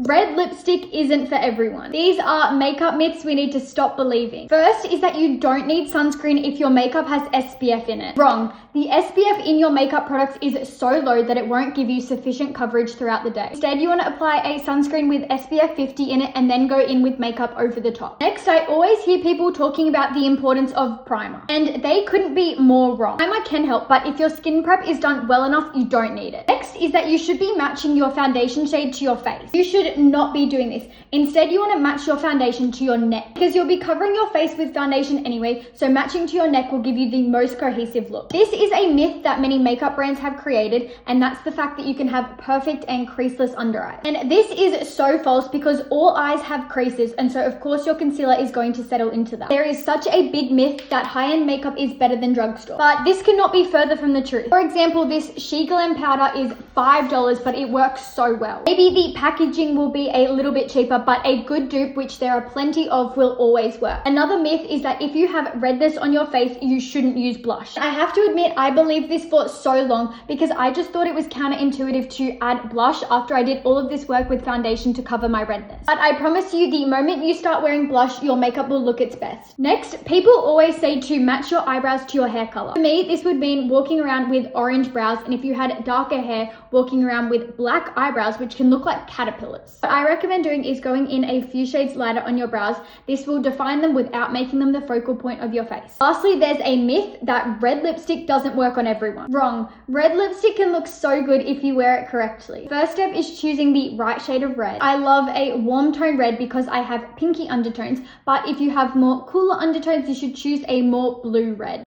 Red lipstick isn't for everyone. These are makeup myths we need to stop believing. First is that you don't need sunscreen if your makeup has SPF in it. Wrong. The SPF in your makeup products is so low that it won't give you sufficient coverage throughout the day. Instead, you want to apply a sunscreen with SPF 50 in it and then go in with makeup over the top. Next, I always hear people talking about the importance of primer, and they couldn't be more wrong. Primer can help, but if your skin prep is done well enough, you don't need it. Next is that you should be matching your foundation shade to your face. You should not be doing this. Instead, you want to match your foundation to your neck because you'll be covering your face with foundation anyway, so matching to your neck will give you the most cohesive look. This is a myth that many makeup brands have created, and that's the fact that you can have perfect and creaseless under eyes. And this is so false because all eyes have creases, and so of course your concealer is going to settle into that. There is such a big myth that high-end makeup is better than drugstore, but this cannot be further from the truth. For example, this She Glam powder is $5, but it works so well. Maybe the packaging will be a little bit cheaper, but a good dupe, which there are plenty of, will always work. Another myth is that if you have redness on your face, you shouldn't use blush. I have to admit, I believed this for so long because I just thought it was counterintuitive to add blush after I did all of this work with foundation to cover my redness. But I promise you, the moment you start wearing blush, your makeup will look its best. Next, people always say to match your eyebrows to your hair color. For me, this would mean walking around with orange brows, and if you had darker hair, walking around with black eyebrows, which can look like caterpillars. What I recommend doing is going in a few shades lighter on your brows. This will define them without making them the focal point of your face. Lastly, there's a myth that red lipstick doesn't work on everyone. Wrong. Red lipstick can look so good if you wear it correctly. First step is choosing the right shade of red. I love a warm tone red because I have pinky undertones, but if you have more cooler undertones, you should choose a more blue red.